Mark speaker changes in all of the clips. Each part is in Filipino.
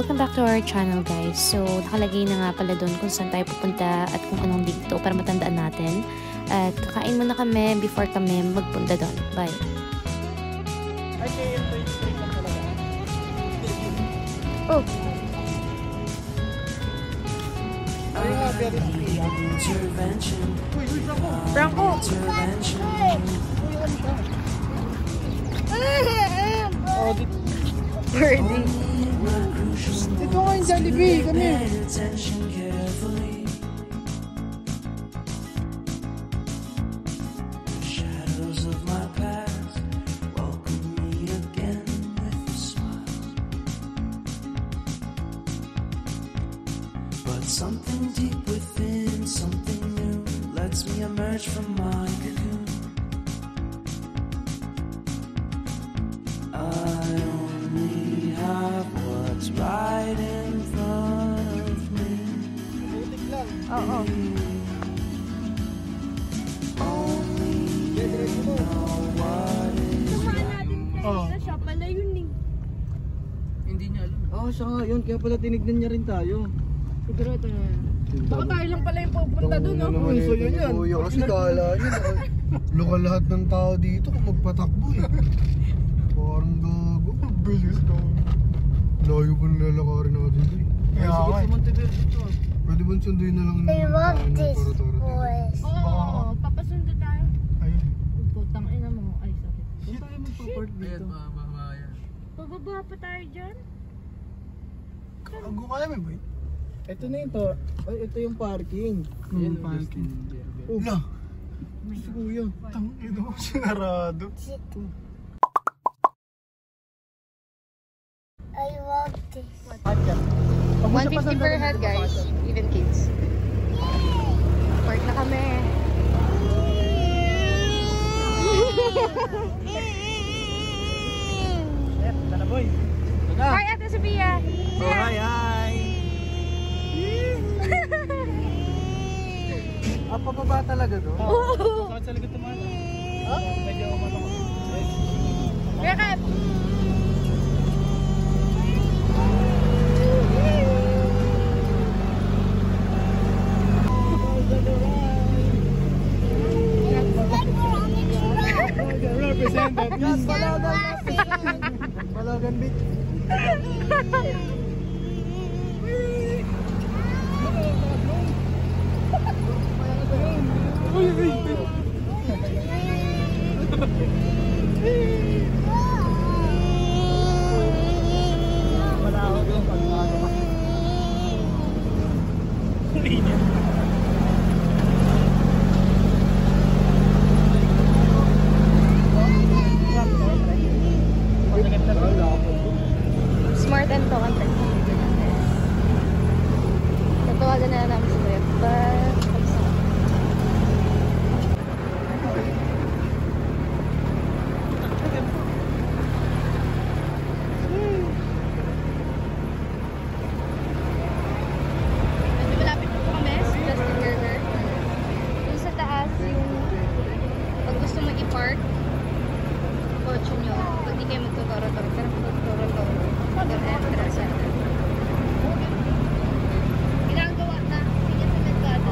Speaker 1: welcome back to our channel guys. So nakalagay na nga pala doon kung saan tayo pupunta at kung anong dito para matandaan natin. At kakain muna kami before kami magpunta doon. Bye! Oh! Franco! Birdie!
Speaker 2: Ito nga yung Jollibee, kami.
Speaker 3: Something deep within, something new lets me emerge from my cocoon. I only have what's right in front of me.
Speaker 2: Oo.
Speaker 3: Only you know what is right.
Speaker 4: Sa shop pala yun eh.
Speaker 2: Hindi niya alam. Oo, siya nga yun. Kaya pala tinignan niya rin tayo.
Speaker 4: Sigurado na yan. Baka tayo lang pala yung pupunta doon, no?
Speaker 2: So yun yan.
Speaker 5: Kuya, kasi kala niya lokal lahat ng tao dito kung magpatakbo eh. Parang gago. Bilis daw. Layo pa nilalakarin natin dito eh.
Speaker 2: Kaya nga eh.
Speaker 5: Pwede ba sunduin na lang
Speaker 6: I love this
Speaker 5: para-tara
Speaker 6: voice.
Speaker 4: Oo, papasundo tayo.
Speaker 2: Ayun.
Speaker 4: Putang ina mo. Ay, sorry.
Speaker 2: Saan tayo magpa-park dito?
Speaker 4: Pababa pa tayo dyan?
Speaker 5: Ang kaya mo ba?
Speaker 2: Ito na ito. Ay, ito yung parking. Yan parking. Oh,
Speaker 5: Wala.
Speaker 2: si kuya.
Speaker 5: Ito mo sinarado.
Speaker 6: I love this.
Speaker 1: 150 per head guys, even kids. Park na kami.
Speaker 2: Tara boy.
Speaker 1: Hi Ate Sophia!
Speaker 2: Oh, hi, hi. Pababa talaga doon? Oo. Saan sa likod tumala? Medyo matakot.
Speaker 1: Welcome!
Speaker 2: Represented. Yes, Balagan Beach.
Speaker 1: Smart and content. Tatawagan na namin si Kuya. But, medyo malapit po kami sa Justin Burger. Yung sa taas, yung pag gusto mo i-park kotse nyo, pag di kayo magtuturo-turo, pero magtuturo-turo, yung entrance natin. Ginagawa na, hindi sa nagkado.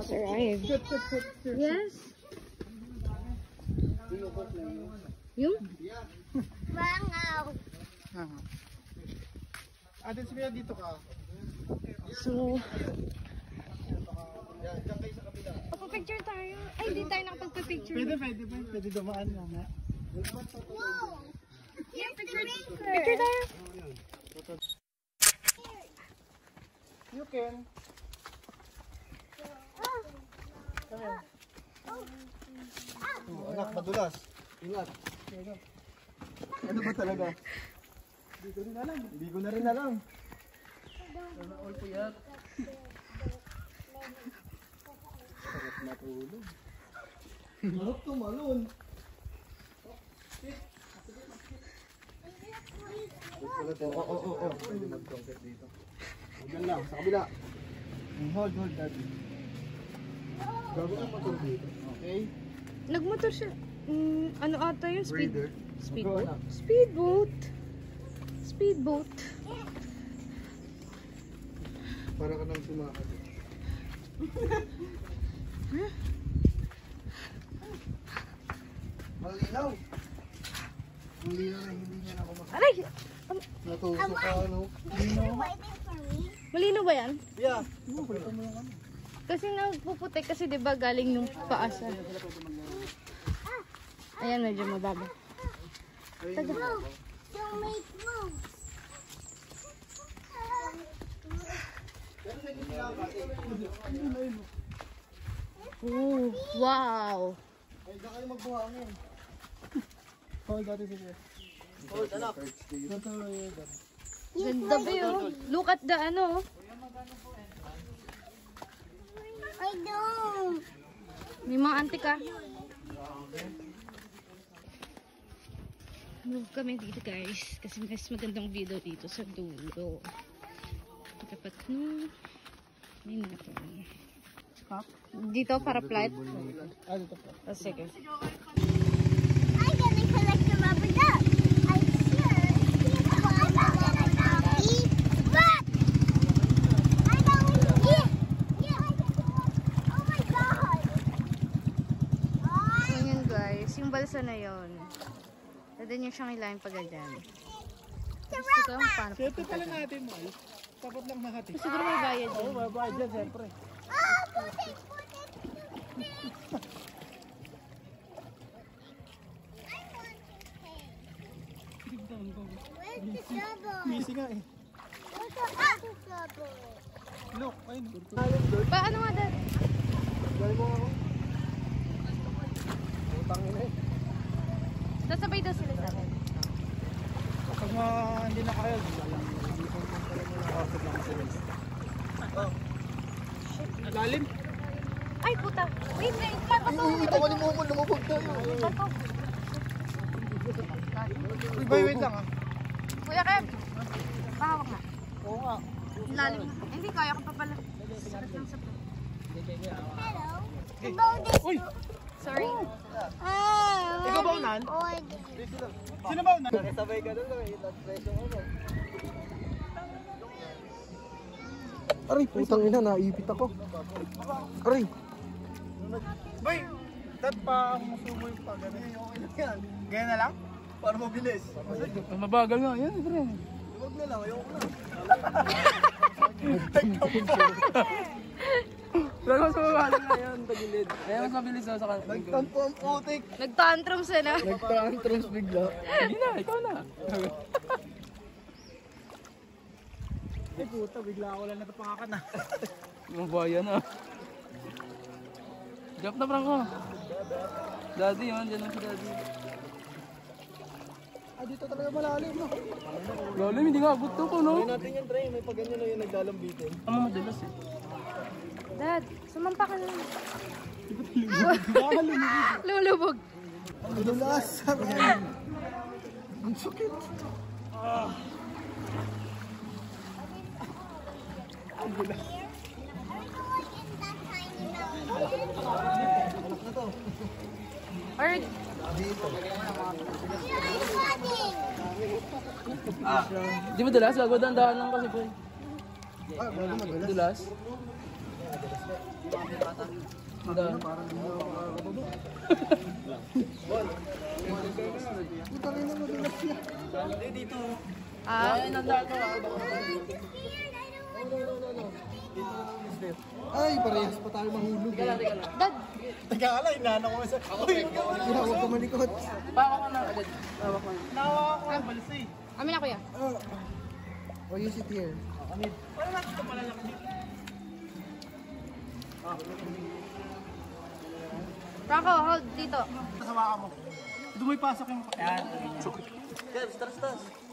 Speaker 1: has arrived. Yes. Yung?
Speaker 6: Wow.
Speaker 2: Ate, sige dito ka.
Speaker 1: So, picture tayo. Ay, hindi tayo nakapagpa-picture.
Speaker 2: Pwede dumaan lang ha.
Speaker 6: Whoa. Here's the maker.
Speaker 1: Picture tayo.
Speaker 2: You can. Anak, madulas. Ingat. Ano ba talaga? Hindi ko rin alam. Hindi ko na rin alam. Sana all puyat. Sarap matulog. Sarap tumalon. Oo. Pwede mag-concert dito. Huwag lang, sa kabila. Hold, daddy. Gago ang motor dito. Okay.
Speaker 1: Nagmotor siya. Ano ata yun?
Speaker 2: Raider.
Speaker 1: Speedboat? Speedboat. Speedboat.
Speaker 5: Para ka nang sumakot.
Speaker 2: Malinaw.
Speaker 5: Malinaw na hindi niya na ako
Speaker 1: Aray!
Speaker 5: Natusok ka ano.
Speaker 6: You're waiting for me.
Speaker 1: Malino ba yan?
Speaker 2: Yeah.
Speaker 1: Kasi napuputik kasi 'di ba galing nung paasa. Ayan, medyo mababa.
Speaker 6: Move. Don't make moves.
Speaker 1: Oh, wow.
Speaker 2: Ay, diyan kayo magbuhangin. Hold, dati sige. Hold, anak.
Speaker 1: Ganda ba yun? Look at the ano.
Speaker 6: I don't.
Speaker 1: May mga antika. Move kami dito guys. Kasi mas magandang video dito sa dulo. Dapat no. May motor. Dito para flight.
Speaker 2: Dito pa.
Speaker 1: Oh, sige.
Speaker 6: I'm gonna collect the rubber duck. I sure. But I'm going to get. Yeah. Oh my God.
Speaker 1: So yun guys. Yung balsa na yun. Pwede nyo siyang ilahin pag ganyan. Gusto ko yung paano.
Speaker 2: Siyempre pala natin, Mal. Dapat lang nakati.
Speaker 1: Siguro may bayad
Speaker 2: Oo,
Speaker 1: yun.
Speaker 2: mabayad dyan, siyempre.
Speaker 6: Oh, put it. Where's the double?
Speaker 2: Busy nga eh.
Speaker 6: Where's the other double?
Speaker 2: Look, ayun.
Speaker 1: Paano nga dad?
Speaker 2: Gawin mo ako. Utang ina eh.
Speaker 1: Sasabay daw sila sa akin.
Speaker 2: Kapag hindi na kaya, hindi lang. Hindi ko pala mo nakakapit lang sa race. Oh. Lalim.
Speaker 1: Ay puta! Wait, wait! Pato!
Speaker 2: Tawalin mo ako, lumubog tayo.
Speaker 1: Pato!
Speaker 2: Uy, boy, wait lang ah.
Speaker 1: Kuya Kev! Pahawak na.
Speaker 2: Oo nga.
Speaker 1: Lalim. Hindi, kaya ko pa pala. Sakit lang sa to.
Speaker 6: Hello. About this.
Speaker 2: Uy!
Speaker 1: Sorry.
Speaker 2: Ikaw ba unan? Sino ba unan? Nakisabay ka doon, nag-presyo mo.
Speaker 5: Aray, putang ina, naipit ako. Aray.
Speaker 2: Boy, dad pa musumo yung pag ano. Okay lang yan. Ganyan na lang? Para mabilis.
Speaker 4: Mabagal nga. Yan, pre.
Speaker 2: Huwag na lang, ayoko na.
Speaker 4: Pero mas mabagal nga yan, tagilid. Kaya mas mabilis ako sa kanila.
Speaker 2: Nagtampo ang putik.
Speaker 1: Nag-tantrums na.
Speaker 5: Nagtantrons bigla.
Speaker 4: Hindi na, ikaw na.
Speaker 2: Ay puta, bigla ako lang natapangakan na.
Speaker 4: Mabayan na. Jump na prank ko. Daddy yun, dyan lang si daddy.
Speaker 2: Ah, dito talaga malalim no?
Speaker 4: Lalim, hindi nga abot to ko, no?
Speaker 2: Try natin yan, try. May pag ganyan na yung naglalambitin.
Speaker 4: Ang mga madalas eh.
Speaker 1: Dad, sumampa ka na. Lumulubog.
Speaker 2: Ang dulas. Ang sakit. Ang dulas.
Speaker 1: Or,
Speaker 4: Di madalas, gagawin dahan lang kasi po.
Speaker 5: Ah, bago madalas.
Speaker 4: Madalas.
Speaker 2: Parang hindi ako makakababa. Putang ina mo, dulas niya. Dito. Ay, parehas pa tayo mahulog.
Speaker 1: Dad,
Speaker 2: Teka, inano ko sa... Uy, huwag ka malikot.
Speaker 1: amin na kuya.
Speaker 2: Oh, you sit here.
Speaker 1: Franco, hold dito.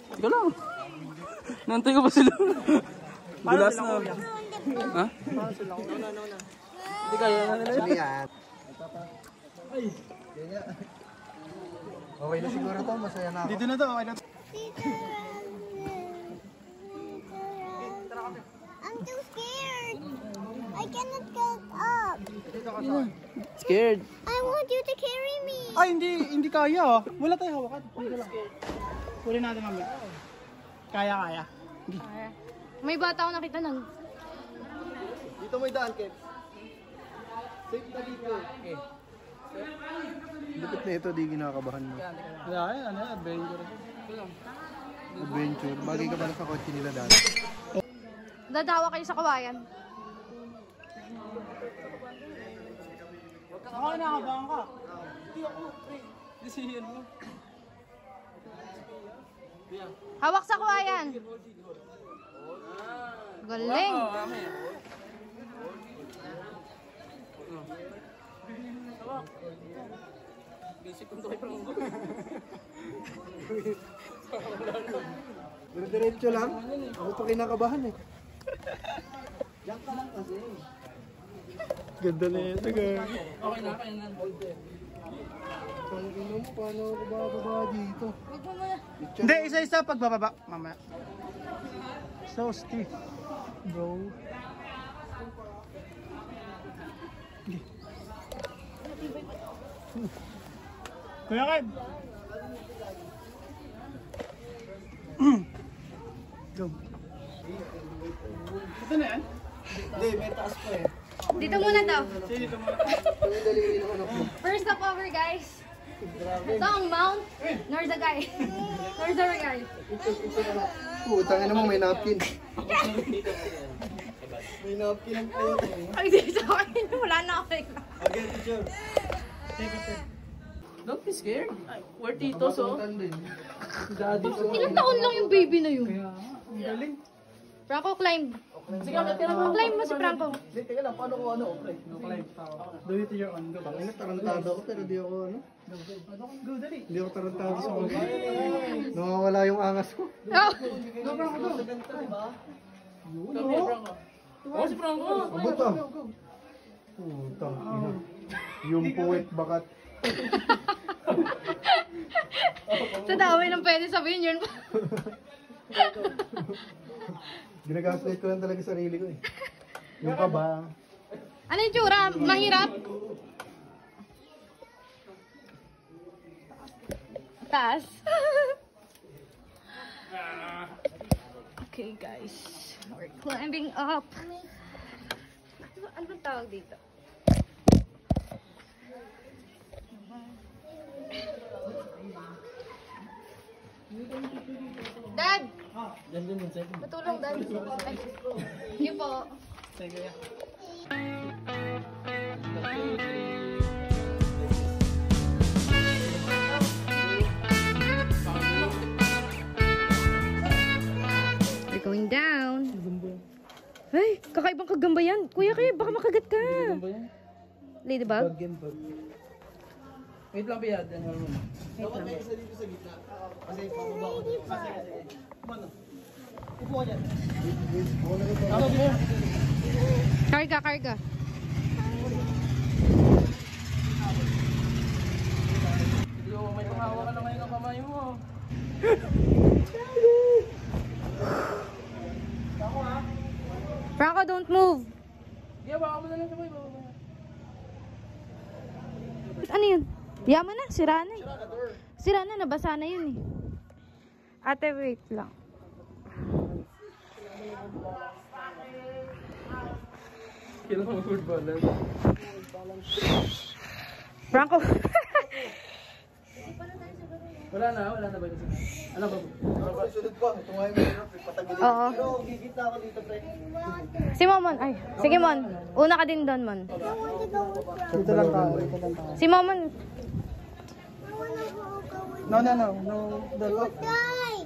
Speaker 4: Ikaw lang. Nantay ko pa sila. Dulas na. Ha? Hindi kaya na nila.
Speaker 2: Sali yan. Okay na siguro to, masaya na ako. Dito na to, okay na to.
Speaker 6: I'm too scared. I cannot get up.
Speaker 4: Scared.
Speaker 6: I want you to carry me.
Speaker 2: Ay, hindi kaya. Wala tayong hawakan. Kunin natin mamaya. Kaya.
Speaker 1: May bata ako nakita nun.
Speaker 2: Dito may daan, Kev. Safe na dito. Lupit na ito, di kinakabahan mo. Adventure. Adventure. Bagay ka pala sa kotse nila dati.
Speaker 1: Dadawa kayo sa kawayan.
Speaker 2: Ako, nakabahan ka.
Speaker 1: Hawak sa kawayan. Galing.
Speaker 2: Diretso lang. Ako pa kinakabahan eh. Diyan ka lang kasi. Ganda na yan.
Speaker 4: Okay na.
Speaker 2: Ang ino mo, paano ako bababa dito?
Speaker 1: Huwag mo muna.
Speaker 2: Hindi, isa-isa pagbababa. Mama. So stiff, bro. Kuya Kev. Go. Ito na yan? Hindi, may taas pa eh.
Speaker 1: Dito muna daw.
Speaker 2: Dito muna. Ang daliri ng anak mo.
Speaker 1: First stop over, guys. Ito ang Mount Norzagay. Norzagay.
Speaker 2: Putang ina mo, may napkin. May napkin ang kayo.
Speaker 1: Ay, dito sa akin. Wala na ako.
Speaker 2: Okay, teacher. Take a picture.
Speaker 4: Don't be scared. We're titos, oh.
Speaker 2: Daddy, so.
Speaker 1: Ilang taon lang yung baby na yun?
Speaker 2: Ang galing.
Speaker 1: Franco, climb.
Speaker 4: Sige, ulit ka naman.
Speaker 1: Climb mo si Franco.
Speaker 2: Hindi, teka lang, paano ko ano? No climb. Do it to your own. Tangina, tarantado ako pero di ako ano. Go, dali. Hindi ako tarantado sa mga. Nawawala yung angas ko.
Speaker 1: Oh.
Speaker 2: Go, Franco, go.
Speaker 4: Oh, si Franco.
Speaker 2: Abot ah. Putang ina. Yung poet bakat.
Speaker 1: Sa dami ng pwede sabihin yun.
Speaker 2: Ginagaslight ko lang talaga sarili ko eh. Yung kaba.
Speaker 1: Ano yung tsura? Mahirap? Taas. Okay guys, we're climbing up. Ano bang tawag dito? Dad! Matulong, Dad. Ay, sige po. We're going down. Ay, kakaibang kagamba yan. Kuya, kaya baka makagat ka. Ladybug?
Speaker 4: Wait lang, Piyad.
Speaker 2: Dapat may isa dito sa gitna. Kasi pababa ko dito. Kumano? Upo ka dyan.
Speaker 1: Karga, karga.
Speaker 4: May panghawa ka na ngayon ang kamay mo.
Speaker 1: Franco, don't move.
Speaker 4: Sige, baka mo na lang sabay.
Speaker 1: Ano yun? Yaman na, sira na eh. Sira na, nabasa na yun eh. Ate, wait lang.
Speaker 4: Kailangan mag-word balance.
Speaker 1: Franco.
Speaker 4: Wala na ba yung ano ba?
Speaker 2: Sunod pa. Ito nga yung patagilid.
Speaker 1: Oo.
Speaker 2: Pero gigit na ako dito, pre.
Speaker 1: Si Momon. Ay, sige Mon. Una ka din doon, Mon.
Speaker 5: Dito lang ka. Dito lang ka.
Speaker 1: Si Momon.
Speaker 5: No.
Speaker 6: Die!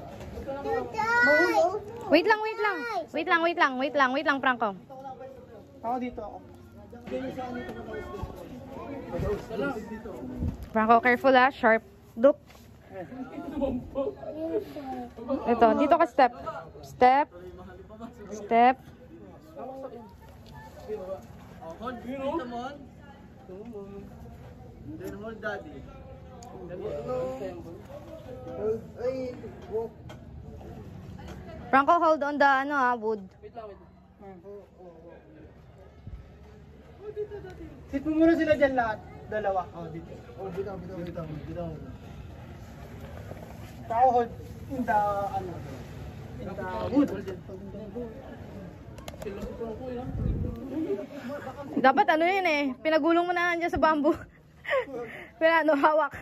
Speaker 1: Wait lang, Franco.
Speaker 5: Ako dito ako.
Speaker 1: Franco, careful ha. Sharp. Look. Ito, dito ka step. Step.
Speaker 2: Hold, dito mo. Then hold, daddy. Ay, walk.
Speaker 1: Franco, hold on the wood.
Speaker 5: Sit mo muna sila dyan lahat. Dalawa.
Speaker 2: Oh, dito. Oh, bitaw.
Speaker 5: Ako hold in the wood.
Speaker 1: Dapat ano yun eh. Pinagulong mo na nandiyan sa bamboo. Hawak.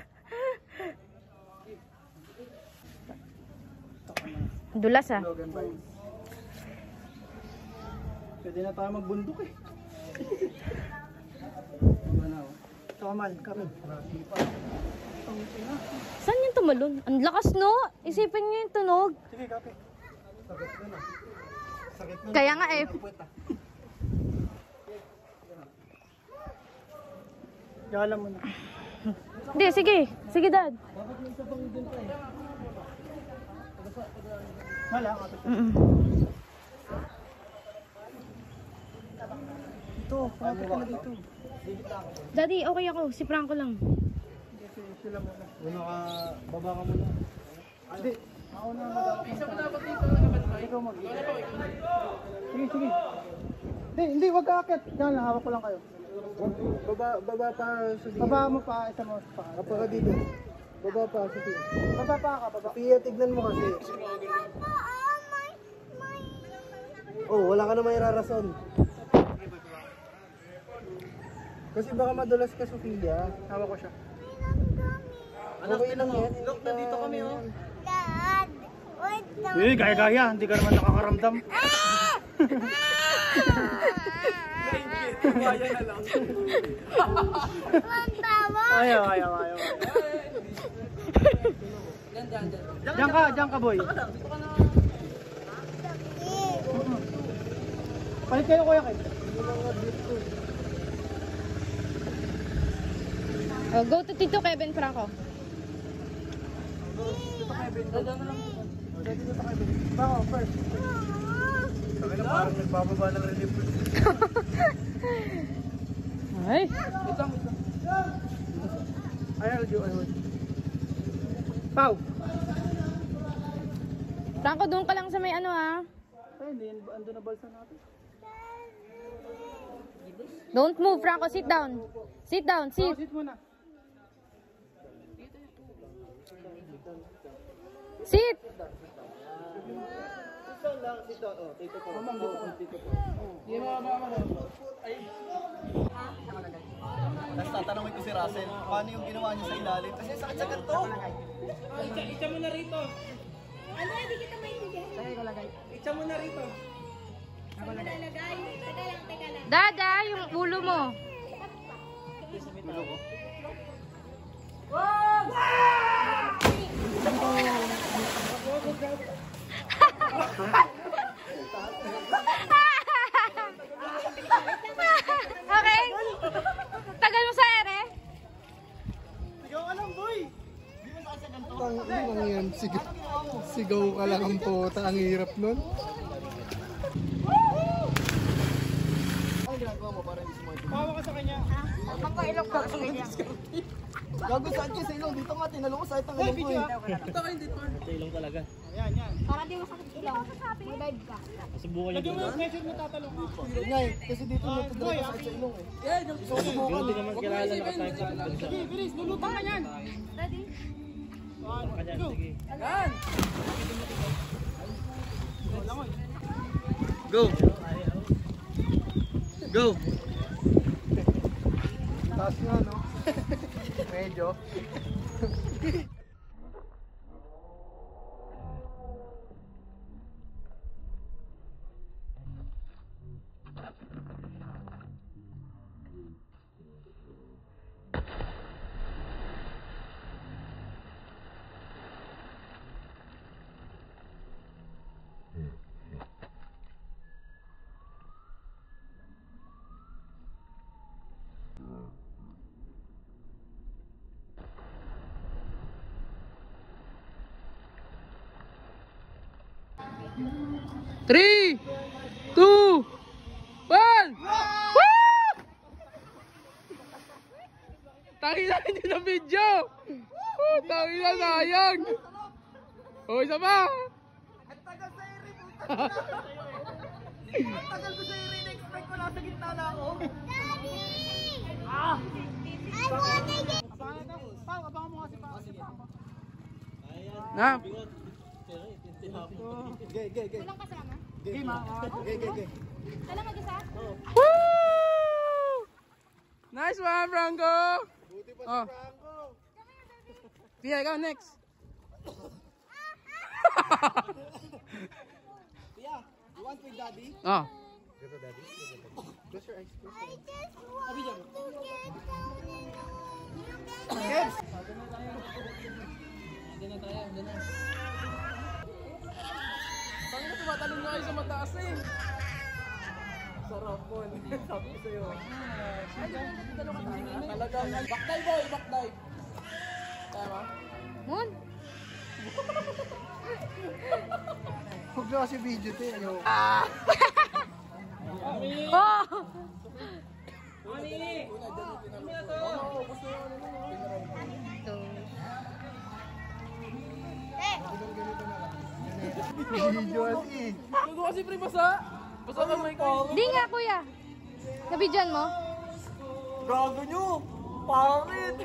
Speaker 1: Dulas ah.
Speaker 5: Pwede na tayo magbundok eh. Kamal, kami.
Speaker 1: Saan yung tumalon? Ang lakas no? Isipin niyo yung tunog.
Speaker 5: Sige, kape.
Speaker 1: Kaya nga eh.
Speaker 5: Yala mo na.
Speaker 1: Hindi, sige. Sige, Dad.
Speaker 5: Wala, kape. Ito, kape ka na dito.
Speaker 1: Daddy, okay ako. Si Franco lang.
Speaker 5: Sila muna.
Speaker 2: Muna ka, baba ka muna.
Speaker 5: Hindi. Ako na mag-aapin. Ikaw mag Sige. Hindi, wag ka akit. Yan lang, hawak ko lang kayo.
Speaker 2: Baba pa, Sophia.
Speaker 5: Baba mo pa, isa mo pa.
Speaker 2: Apa ka dito. Baba pa, Sophia.
Speaker 5: Baba pa ka, baba.
Speaker 2: Sophia, tignan mo kasi. Oh, wala ka na may rarason. Kasi baka madulas ka, Sophia.
Speaker 5: Hawak ko siya.
Speaker 2: Okay lang yan. Look, nandito kami, oh.
Speaker 6: Dad! Wait lang!
Speaker 5: Eh, gaya-gaya. Hindi ka naman nakakaramdam.
Speaker 2: Kaya na lang.
Speaker 6: Ang tawa!
Speaker 5: Ayaw. Diyan ka, boy. Palit kayo, Kuya Kay.
Speaker 1: Go to Tito Kevin, Franco.
Speaker 5: Bako, first.
Speaker 2: Sabi na parang nagbababa ng relief.
Speaker 1: Ay.
Speaker 5: I heard you. Pau!
Speaker 1: Franco, doon ka lang sa may ano ha.
Speaker 5: Ay, hindi. Ando na balsa natin.
Speaker 1: Don't move, Franco. Sit down. Sit.
Speaker 5: Sit muna.
Speaker 1: Sit.
Speaker 2: Tito po. Tapos tatanungin ko si Russell, paano yung ginawa niya sa ilalim? Kasi sakit sa ganito.
Speaker 5: Itcha mo na rito.
Speaker 6: Ano, hindi kita maintindihan.
Speaker 5: Saan ko lagay? Itcha mo na rito.
Speaker 6: Ako lalagay. Teka lang.
Speaker 1: Dada, yung ulo mo.
Speaker 2: Ulo ko?
Speaker 1: Okay? Tagal mo sa ere?
Speaker 2: Sigaw ka lang, boy! Di ba sakit sa ganito?
Speaker 5: Ano bang yan? Sigaw ka lang ang puta. Ang hirap nun.
Speaker 2: Ano ginagawa mo para hindi sumagot?
Speaker 5: Pawa ka sa kanya.
Speaker 1: Magpailok ka sa kanya.
Speaker 2: Gago saan siya sa ilong? Dito nga, tinalo ko sa itang ilong ko eh.
Speaker 6: Para di masakit ilaw. Mag-dive ka.
Speaker 5: Lagyan mo yung pressure mo tatalong ka.
Speaker 2: Yun nga eh, kasi dito natutulog ko sa ilong eh. Gusto ko subukan eh.
Speaker 5: Sige, bilis. Lulutang ka yan.
Speaker 6: Ready?
Speaker 2: Go!
Speaker 4: Go!
Speaker 5: Taas nga, no? Medyo.
Speaker 4: Three, two, one! Woo! Tangi na hindi na video! Tangi na sayang! O, isa pa!
Speaker 2: Ang tagal sa iri, puta na! Ang tagal ko sa iri, na-expect ko nasa gitna na ako.
Speaker 6: Daddy! I wanna get...
Speaker 2: Abangan mo kasi pa.
Speaker 4: Na?
Speaker 2: Gay.
Speaker 1: Walang kasama?
Speaker 2: Gay, gay.
Speaker 1: Kailan mag-isa?
Speaker 4: Woo! Nice one, Franco!
Speaker 5: Buti pa
Speaker 4: Oh.
Speaker 5: si Franco.
Speaker 4: Pia, ikaw next.
Speaker 2: Yeah, you want with daddy?
Speaker 4: Oh.
Speaker 5: Close your eyes.
Speaker 6: I just want to get down in the...
Speaker 2: Yes!
Speaker 4: Saan ka tumatalon nga kayo sa mataas eh? Sarap po. Sabi ko sa'yo. Talaga. Backdive boy, backdive. Tama?
Speaker 1: Moon?
Speaker 5: Huwag na kasi video to. Ayaw.
Speaker 1: Oh! Ito.
Speaker 5: Video kasi.
Speaker 4: Gago kasi pre, basa. Basa ka may ko.
Speaker 1: Di nga kuya. Nabidyan mo?
Speaker 2: Gago nyo! Pangit!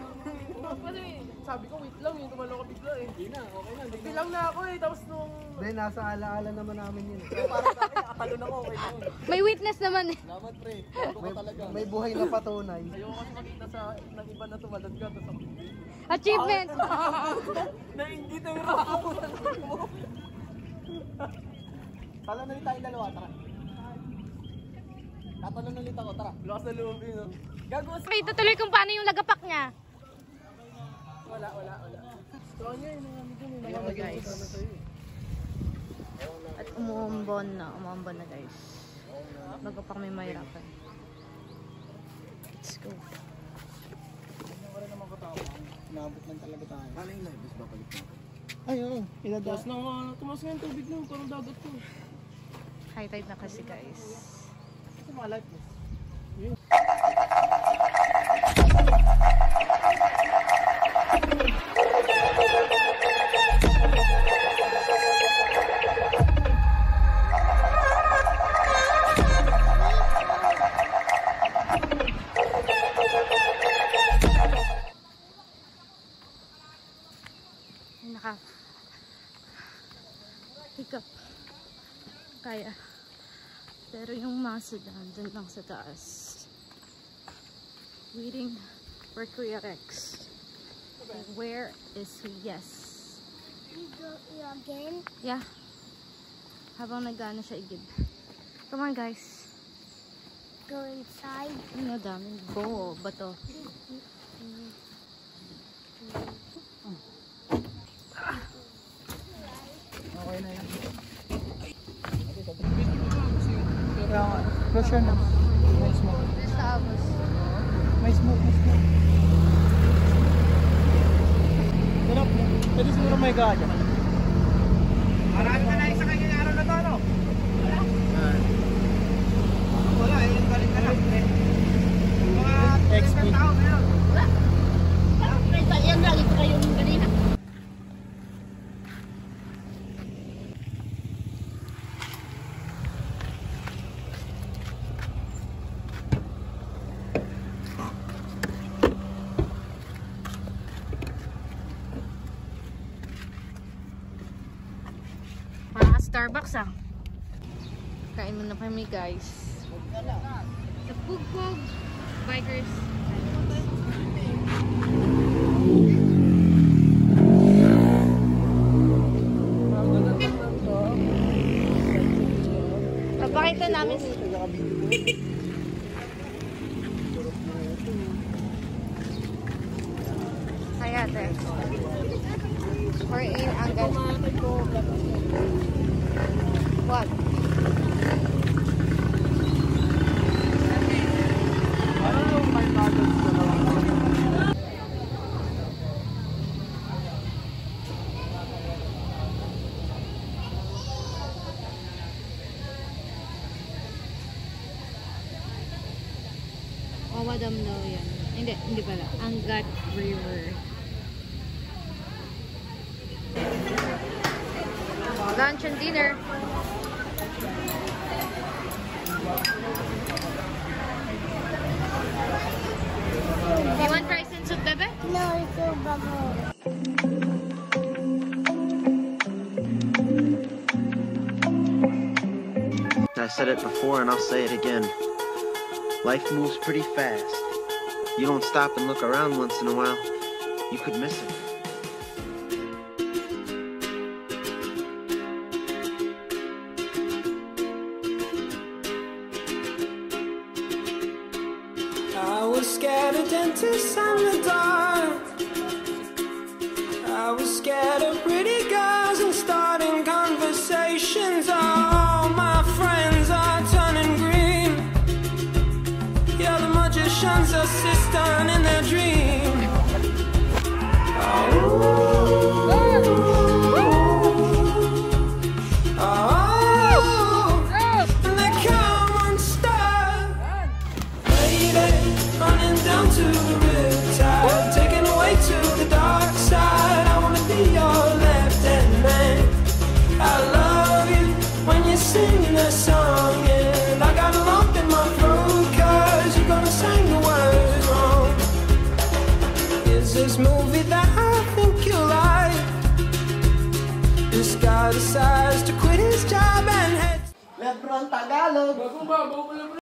Speaker 4: Kasi sabi ko wait lang, yung tumalo ka bigla eh. Hindi na, okay na. Bilang na ako eh, tapos nung...
Speaker 5: Hindi, nasa alaala naman namin yun.
Speaker 2: Parang sa akin, nakatalon ako. Okay na.
Speaker 1: May witness naman eh.
Speaker 2: Salamat pre. Gago ka talaga.
Speaker 5: May buhay na patunay.
Speaker 4: Ayoko kasi makita sa ng iba na tumalon ka, tapos ako hindi.
Speaker 1: Achievement!
Speaker 2: Nainggit ang rako. Talon ulit tayong dalawa, tara. Tatalon ulit ako, tara.
Speaker 4: Lakas na loob yun, no?
Speaker 2: Gago!
Speaker 1: Okay, tutuloy kung paano yung lagapak niya.
Speaker 4: Wala. Strong yun,
Speaker 1: Hello guys. At umuumbon na guys. Bago pa kami mahirapan. Let's go.
Speaker 2: Naabot lang talaga tayo. Ano yung live? Ba palit na?
Speaker 5: Ay, oo.
Speaker 4: Tumas na nga, tumas nga yung tubig na, parang dagat ko.
Speaker 1: High tide na kasi guys.
Speaker 2: Ito mga live.
Speaker 1: Hiccup. Kaya. Pero yung muscle dun lang sa taas. Waiting for Kuya Rex. Where is he? Yes.
Speaker 6: You go again?
Speaker 1: Yeah. Habang nag-ano siya igib. Come on guys.
Speaker 6: Go inside.
Speaker 1: Ano daming bato.
Speaker 2: Okay na yan. Kaya nga, closure na. May smoke.
Speaker 1: Tapos.
Speaker 2: May smoke. Pwede siguro may gaya. Marami ka na isa kanya araw na to, ano? Wala, yung galing ka lang. Mga expert tao ngayon.
Speaker 6: Yan lang, ito kayo ng kanina.
Speaker 1: Starbucks ah. Kain muna kami guys. Pugpog. Bikers. Papakita namin sa... Kaya, te. We're in Angat. What? Wawadam daw yan. Hindi pala. Angat River. Lunch and dinner. You want rice and soup, bebe?
Speaker 6: No, it's a bubble.
Speaker 7: I said it before and I'll say it again. Life moves pretty fast. You don't stop and look around once in a while, you could miss it.
Speaker 3: I was scared of dentists and the dark. I was scared of pretty girls and starting conversations. All my friends are turning green. You're the magician's assistant in their dream. Running down to the riptide, taken away to the dark side. I wanna be your left-hand man. I love you when you sing the song, and I got a lump in my throat 'cause you're gonna sing the words wrong. Is this movie that I think you like? This guy decides to quit his job and head
Speaker 2: Lebron Tagalog.